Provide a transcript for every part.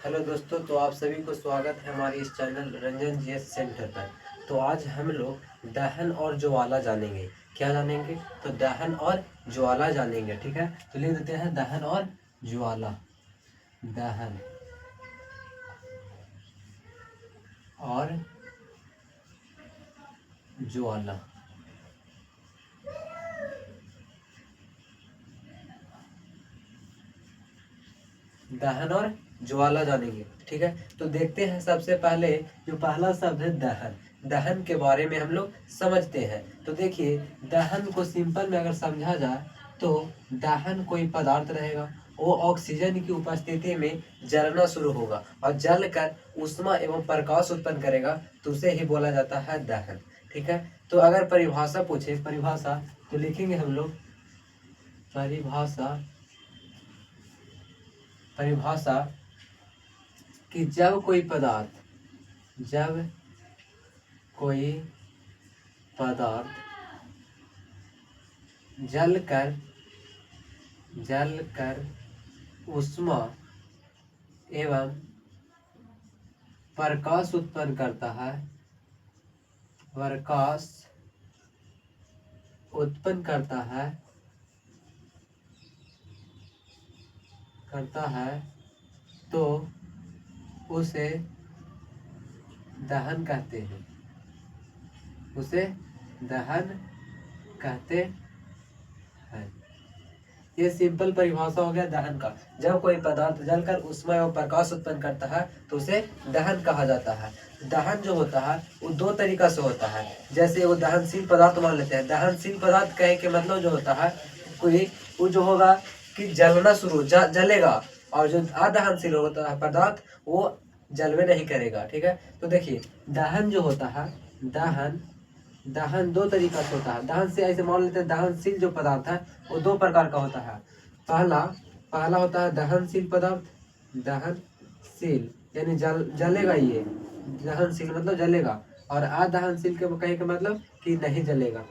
Hello दोस्तों, तो आप सभी को स्वागत है हमारे इस चैनल रंजन जीएस सेंटर पर। तो आज हम लोग दहन और ज्वाला जानेंगे। क्या जानेंगे? तो दहन और ज्वाला जानेंगे। ठीक है, तो लिख देते हैं दहन और ज्वाला। दहन और ज्वाला। दहन और ज्वाला जानेंगे। ठीक है, तो देखते हैं सबसे पहले जो पहला शब्द है दहन। दहन के बारे में हम लोग समझते हैं। तो देखिए, दहन को सिंपल में अगर समझा जाए तो दहन कोई पदार्थ रहेगा, वो ऑक्सीजन की उपस्थिति में जलना शुरू होगा और जलकर ऊष्मा एवं प्रकाश उत्पन्न करेगा, तो उसे ही बोला जाता है दहन। ठीक है, तो अगर परिभाषा पूछे, परिभाषा तो लिखेंगे हम लोग परिभाषा। परिभाषा कि जब कोई पदार्थ जलकर ऊष्मा एवं प्रकाश उत्पन्न करता है, प्रकाश उत्पन्न करता है तो उसे दहन कहते हैं। उसे दहन कहते हैं। ये सिंपल परिभाषा हो गया दहन का। जब कोई पदार्थ जलकर ऊष्मा एवं प्रकाश उत्पन्न करता है तो उसे दहन कहा जाता है। दहन जो होता है वो दो तरीका से होता है। जैसे वो दहनशील पदार्थ मान लेते हैं। दहनशील पदार्थ कहे के मतलब जो होता है कोई वो जो होगा कि जलना शुरू जलेगा, और जो अदहनशील होता है पदार्थ वो जलवे नहीं करेगा। ठीक है, तो देखिए दहन जो होता है, दहन दहन दो तरीका से होता है। दहन से ऐसे मान लेते हैं, दहनशील जो पदार्थ है वो दो प्रकार का होता है। पहला पहला होता है दहनशील पदार्थ। दहनशील यानी जलेगा। ये दहनशील मतलब जलेगा, और अदहनशील के कहे के मतलब कि नहीं जलेगा।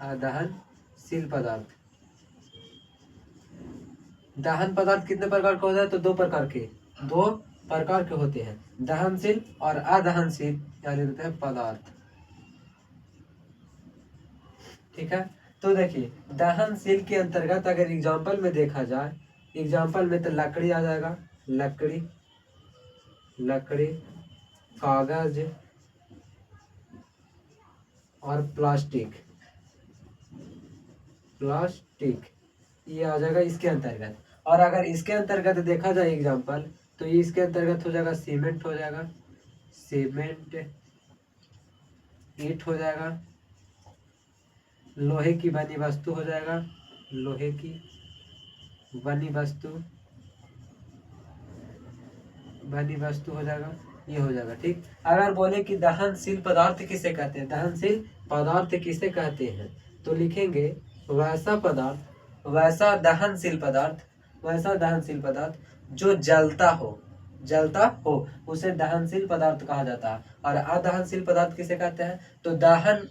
अदहनशील पदार्थ। दहन पदार्थ कितने प्रकार का होता है? तो दो प्रकार के होते हैं, दहनशील और अदहनशील यानी होते हैं पदार्थ। ठीक है, तो देखिए दहनशील के अंतर्गत अगर एग्जाम्पल में देखा जाए, एग्जाम्पल में तो लकड़ी आ जाएगा। लकड़ी, कागज और प्लास्टिक ये आ जाएगा इसके अंतर्गत। और अगर इसके अंतर्गत देखा जाए एग्जाम्पल, तो ये इसके अंतर्गत हो जाएगा सीमेंट, हो जाएगा सीमेंट, ईंट हो जाएगा, लोहे की बनी वस्तु हो जाएगा, लोहे की बनी वस्तु हो जाएगा, ये हो जाएगा। ठीक, अगर बोले कि दहनशील पदार्थ किसे कहते हैं, दहनशील पदार्थ किसे कहते हैं, तो लिखेंगे वैसा दहनशील पदार्थ जो जलता हो उसे दहनशील पदार्थ कहा जाता है। और अदहनशील पदार्थ किसे कहते हैं? तो दहन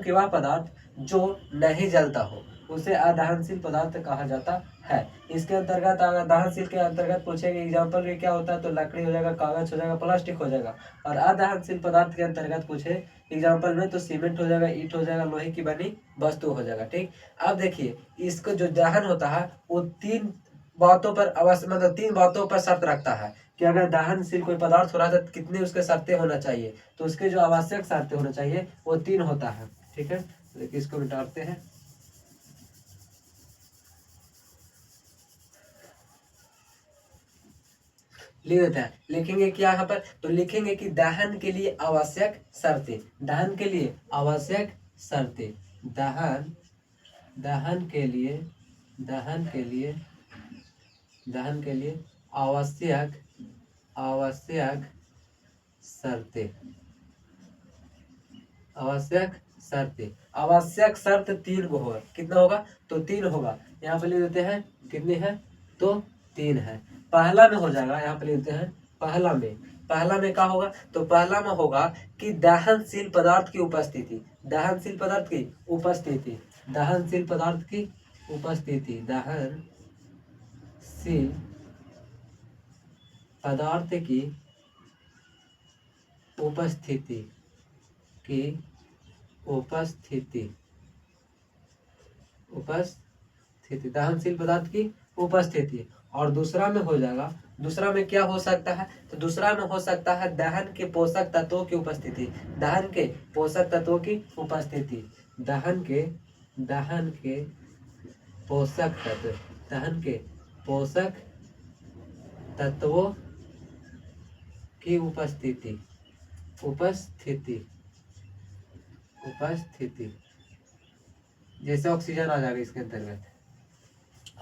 की वह पदार्थ जो नहीं जलता हो उसे अदहनशील पदार्थ कहा जाता है। इसके अंतर्गत अगर दहनशील के अंतर्गत पूछेंगे एग्जाम्पल में क्या होता है, तो लकड़ी हो जाएगा, कागज हो जाएगा, प्लास्टिक हो जाएगा। और अदहनशील पदार्थ के अंतर्गत पूछे एग्जाम्पल में तो सीमेंट हो जाएगा, ईंट हो जाएगा, लोहे की बनी वस्तु हो जाएगा। ठीक, अब देखिए इसको जो दहन होता है वो तीन बातों पर अवश्य मतलब तीन बातों पर शर्त रखता है कि अगर दहनशील कोई पदार्थ हो रहा है तो कितनी उसके शर्तें होना चाहिए। तो उसके जो आवश्यक शर्तें होना चाहिए वो तीन होता है। ठीक है, देखिए इसको मिटाते हैं। लिख देते हैं, लिखेंगे क्या यहाँ पर? तो लिखेंगे कि दहन के लिए आवश्यक शर्तें। दहन के लिए आवश्यक शर्तें। दहन दहन के लिए दहन के लिए दहन के लिए आवश्यक शर्तें। आवश्यक शर्त तीन को होगा। कितना होगा? तो तीन होगा। यहाँ पे लिख देते हैं कितने हैं? तो तीन है। पहला में हो जाएगा, यहाँ पे लिख देते हैं पहला में क्या होगा? तो पहला में होगा कि दहनशील पदार्थ की उपस्थिति। दहनशील पदार्थ की उपस्थिति। दहनशील पदार्थ की उपस्थिति की उपस्थिति उपस्थिति दहनशील पदार्थ की उपस्थिति। और दूसरा में हो जाएगा, दूसरा में क्या हो सकता है, तो दूसरा में हो सकता है दहन के पोषक तत्वों की उपस्थिति, दहन के पोषक तत्वों की उपस्थिति, दहन के पोषक तत्व, दहन के पोषक तत्वों की उपस्थिति जैसे ऑक्सीजन आ जाएगा इसके अंतर्गत,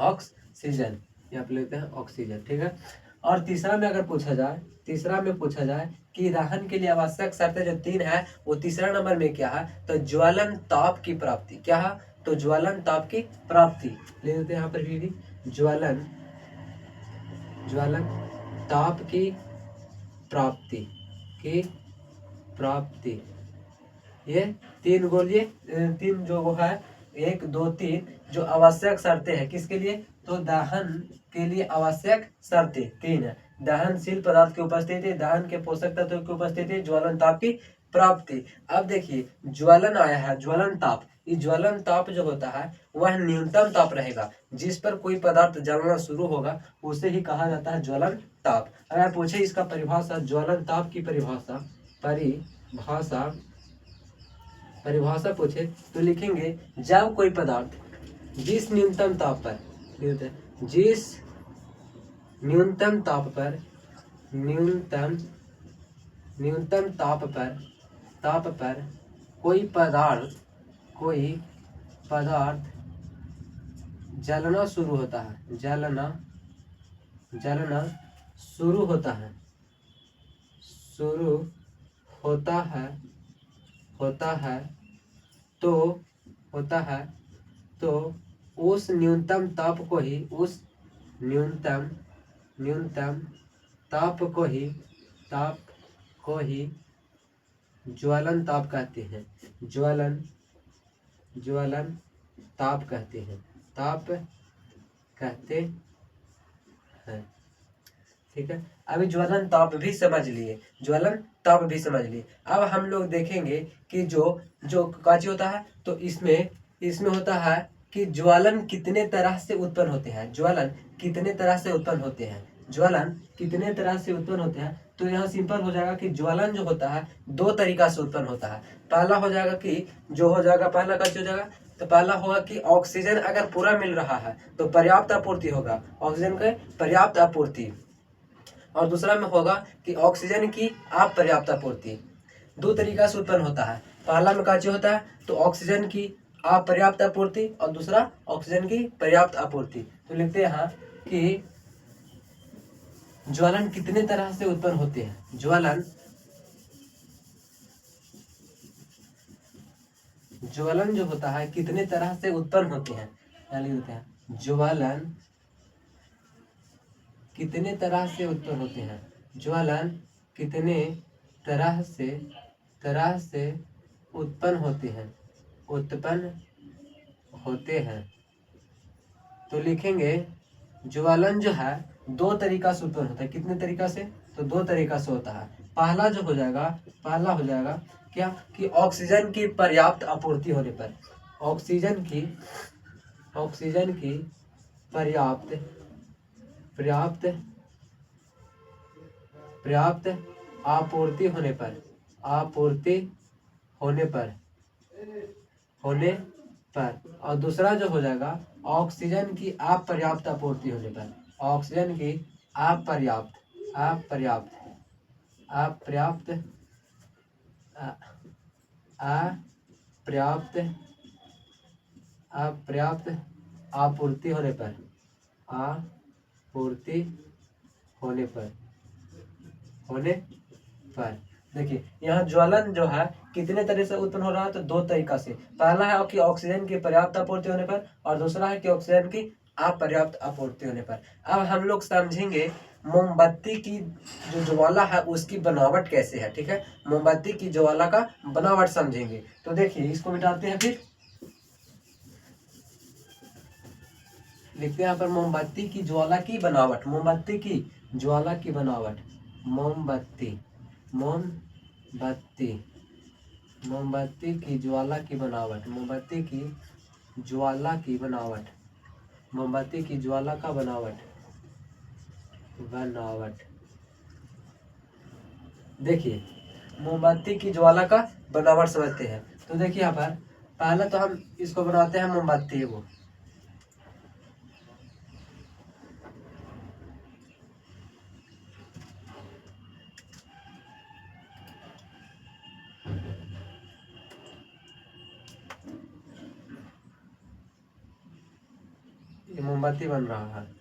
ऑक्सीजन, यहाँ पे लेते हैं ऑक्सीजन, ठीक है। और तीसरा में अगर पूछा जाए, तीसरा में पूछा जाए कि दहन के लिए आवश्यक शर्तें जो 3 है, वो तीसरा नंबर में क्या है, तो ज्वलन ताप की प्राप्ति। क्या है, तो ज्वलन ताप की प्राप्ति ले लेते हैं यहाँ पर भी ज्वलन ताप की प्राप्ति। ये 3 गोलिए, 3 जो वो है 1 2 3 जो आवश्यक शर्तें हैं किसके लिए, तो दहन के लिए आवश्यक शर्तें 3 है। दहनशील पदार्थ की उपस्थिति, दहन के पोषक तत्वों की उपस्थिति, ज्वलन ताप की प्राप्ति। अब देखिए ज्वलन आया है, ज्वलन ताप, ये ज्वलन ताप जो होता है वह न्यूनतम ताप रहेगा, जिस पर कोई पदार्थ जलना शुरू होगा उसे ही कहा जाता है ज्वलन ताप। अगर पूछे इसका परिभाषा, ज्वलन ताप की परिभाषा पूछे तो लिखेंगे जब कोई पदार्थ जिस न्यूनतम ताप पर कोई पदार्थ जलना शुरू होता है, जलना शुरू होता है तो उस न्यूनतम ताप को ही ज्वलन ताप कहते हैं, ज्वलन ताप कहते हैं, ठीक है। अभी ज्वलन ताप भी समझ लिए, अब हम लोग देखेंगे कि जो काची होता है, तो इसमें होता है कि ज्वलन कितने तरह से उत्पन्न होते हैं, तो यहाँ सिंपल हो जाएगा कि ज्वलन जो होता है 2 तरीका से उत्पन्न होता है। पहला हो जाएगा कि पहला काची हो जाएगा, तो पहला होगा कि ऑक्सीजन अगर पूरा मिल रहा है तो पर्याप्त आपूर्ति होगा, ऑक्सीजन के पर्याप्त आपूर्ति। और दूसरा में होगा कि ऑक्सीजन की अपर्याप्त आपूर्ति। 2 तरीका से उत्पन्न होता है। पहला में काची होता है, तो ऑक्सीजन की अपर्याप्त आपूर्ति और दूसरा ऑक्सीजन की पर्याप्त आपूर्ति। तो लिखते हैं यहाँ कि ज्वलन कितने तरह से उत्पन्न होते हैं, ज्वलन जो होता है कितने तरह से उत्पन्न होते हैं, ज्वलन कितने तरह से उत्पन्न होते हैं, ज्वलन कितने तरह से उत्पन्न होते हैं, तो लिखेंगे ज्वलन जो है 2 तरीका से उत्पन्न होता है। कितने तरीका से, तो 2 तरीका से होता है। पहला हो जाएगा क्या, कि ऑक्सीजन की पर्याप्त आपूर्ति होने पर, ऑक्सीजन की पर्याप्त आपूर्ति होने पर और दूसरा जो हो जाएगा ऑक्सीजन की अपर्याप्त आपूर्ति होने पर, ऑक्सीजन की अपर्याप्त आपूर्ति होने पर देखिए यहाँ ज्वलन जो है कितने तरह से उत्पन्न हो रहा है, तो 2 तरीका से। पहला है कि ऑक्सीजन की पर्याप्त आपूर्ति होने पर और दूसरा है कि ऑक्सीजन की अपर्याप्त आपूर्ति होने पर। अब हम लोग समझेंगे मोमबत्ती की जो ज्वाला है उसकी बनावट कैसे है, ठीक है। मोमबत्ती की ज्वाला का बनावट समझेंगे। तो देखिए इसको मिटाते हैं, फिर लिखते हैं यहाँ पर मोमबत्ती की ज्वाला की बनावट, मोमबत्ती की ज्वाला की बनावट, मोमबत्ती, मोमबत्ती, मोमबत्ती की ज्वाला की बनावट, मोमबत्ती की ज्वाला की बनावट, मोमबत्ती की ज्वाला का बनावट, बनावट। देखिए मोमबत्ती की ज्वाला का बनावट समझते हैं। तो देखिए यहाँ पर पहले तो हम इसको बनाते हैं मोमबत्ती को, ये मोमबत्ती बन रहा है।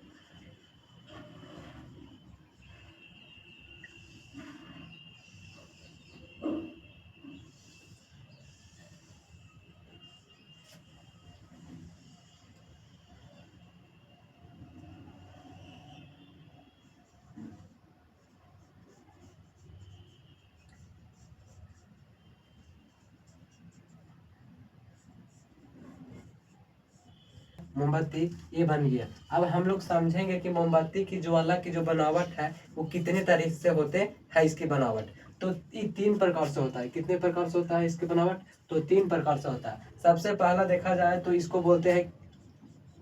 मोमबत्ती ये बन गया। अब हम लोग समझेंगे कि मोमबत्ती की ज्वाला की जो बनावट है वो कितने तरीके से होते हैं इसकी बनावट। तो ये 3 प्रकार से होता है। कितने प्रकार से होता है इसकी बनावट? तो 3 प्रकार से होता है। सबसे पहला देखा जाए तो इसको बोलते हैं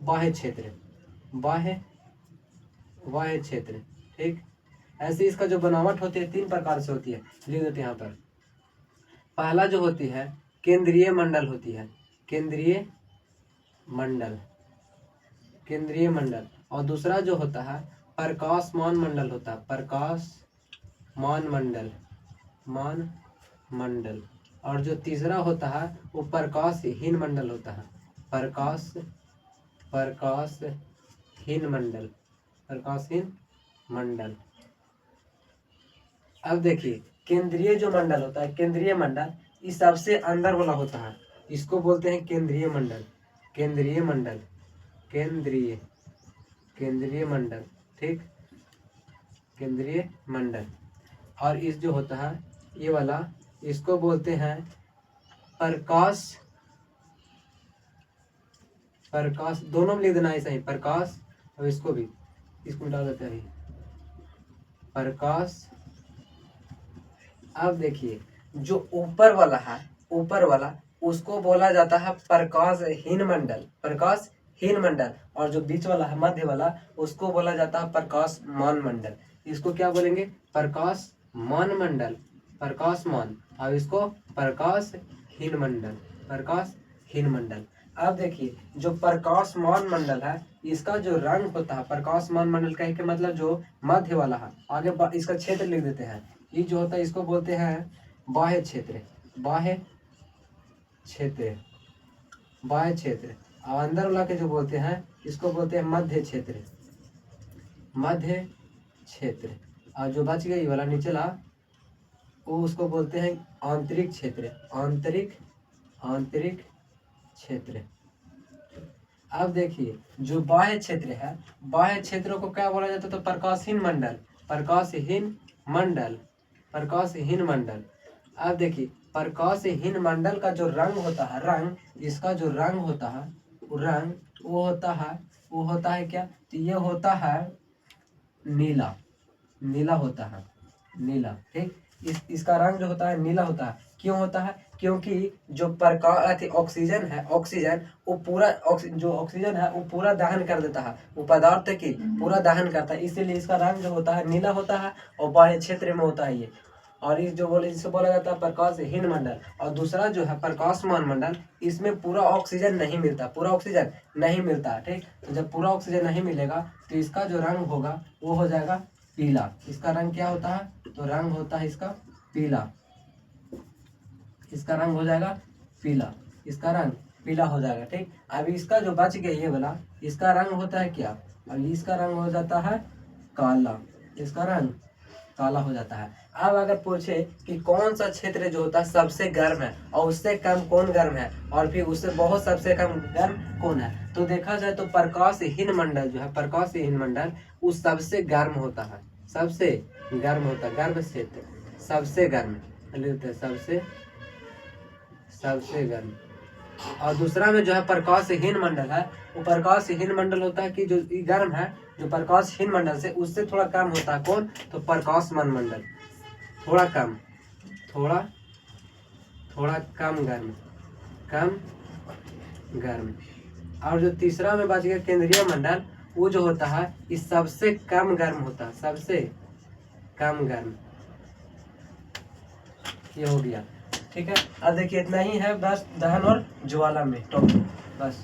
बाह्य क्षेत्र, बाह्य बाह्य क्षेत्र, ठीक। ऐसे इसका जो बनावट होती है 3 प्रकार से होती है, लिख देते हैं यहाँ पर। पहला जो होती है केंद्रीय मंडल होती है, केंद्रीय मंडल, केंद्रीय मंडल। और दूसरा जो होता है प्रकाशमान मंडल होता है, प्रकाशमान मंडल, मान मंडल। और जो तीसरा होता है वो प्रकाशहीन मंडल होता है, प्रकाशहीन मंडल, प्रकाशहीन मंडल। अब देखिए केंद्रीय जो मंडल होता है, केंद्रीय मंडल इस सबसे अंदर वाला होता है, इसको बोलते हैं केंद्रीय मंडल, केंद्रीय मंडल, केंद्रीय, केंद्रीय मंडल, ठीक, केंद्रीय मंडल। और इस जो होता है ये वाला इसको बोलते हैं प्रकाश, प्रकाश दोनों में लिख देना ऐसा ही, प्रकाश। और इसको भी इसको मिटा देते हैं प्रकाश। अब देखिए जो ऊपर वाला है, ऊपर वाला उसको बोला जाता है प्रकाशहीन मंडल, प्रकाशहीन मंडल। और जो बीच वाला है मध्य वाला उसको बोला जाता है प्रकाशमान मंडल। इसको क्या बोलेंगे? प्रकाशमान मंडल, प्रकाशमान। और इसको प्रकाशहीन मंडल, प्रकाशहीन मंडल। अब देखिए जो प्रकाशमान मंडल है इसका जो रंग होता है, प्रकाशमान मंडल कह के मतलब जो मध्य वाला है, आगे इसका क्षेत्र लिख देते हैं। ये जो होता है इसको बोलते हैं बाह्य क्षेत्र, बाह्य क्षेत्र, बाह्य क्षेत्र। और अंदर वाला के जो बोलते हैं इसको बोलते हैं मध्य क्षेत्र, मध्य क्षेत्र। और जो बच गई वाला निचला वो उसको बोलते हैं आंतरिक क्षेत्र, आंतरिक, आंतरिक क्षेत्र। अब देखिए जो बाह्य क्षेत्र है, बाह्य क्षेत्रों को क्या बोला जाता है? तो प्रकाशहीन मंडल, प्रकाशहीन मंडल, प्रकाशहीन मंडल। अब देखिए प्रकाशहीन मंडल का जो रंग होता है, रंग, इसका जो रंग होता है वो रंग वो होता है क्या? तो ये होता है नीला, नीला होता है, नीला, ठीक। इसका रंग जो होता है नीला होता है। क्यों होता है? क्योंकि जो प्रकाश ऑक्सीजन है, ऑक्सीजन वो पूरा जो ऑक्सीजन है वो पूरा दहन कर देता है, वो पदार्थ की पूरा दहन करता है, इसीलिए इसका रंग जो होता है नीला होता है। और बाह्य क्षेत्र में होता है ये। और इस जो बोले जिसको बोला जाता है प्रकाशहीन मंडल। और दूसरा जो है प्रकाशमान मंडल, इसमें पूरा ऑक्सीजन नहीं मिलता, पूरा ऑक्सीजन नहीं मिलता, ठीक। तो जब पूरा ऑक्सीजन नहीं मिलेगा तो इसका जो रंग होगा वो हो जाएगा पीला। इसका रंग क्या होता है? तो रंग होता है इसका पीला, इसका रंग हो जाएगा पीला, इसका रंग पीला हो जाएगा, ठीक। अभी इसका जो बच गया ये वाला, इसका रंग होता है क्या? और इसका रंग हो जाता है काला, इसका रंग काला हो जाता है। अब अगर पूछे कि कौन सा क्षेत्र जो होता है सबसे गर्म है और उससे कम कौन गर्म है, और फिर उससे बहुत सबसे कम गर्म कौन है, तो देखा जाए तो प्रकाशहीन मंडल जो है, प्रकाशहीन मंडल उस सबसे गर्म होता है, सबसे गर्म होता है, गर्म क्षेत्र, सबसे गर्म, सबसे, सबसे गर्म, और दूसरा में जो है प्रकाशहीन मंडल है, वो प्रकाशहीन मंडल होता है कि जो गर्म है, जो प्रकाशहीन मंडल से उससे थोड़ा कम होता है। कौन? तो प्रकाशमान मंडल, थोड़ा कम, थोड़ा कम गर्म, कम गर्म। और जो तीसरा में बच गया केंद्रीय मंडल, वो जो होता है इस सबसे कम गर्म होता है, सबसे कम गर्म। ये हो गया, ठीक है। अब देखिए इतना ही है बस दहन और ज्वाला में टॉपिक, बस।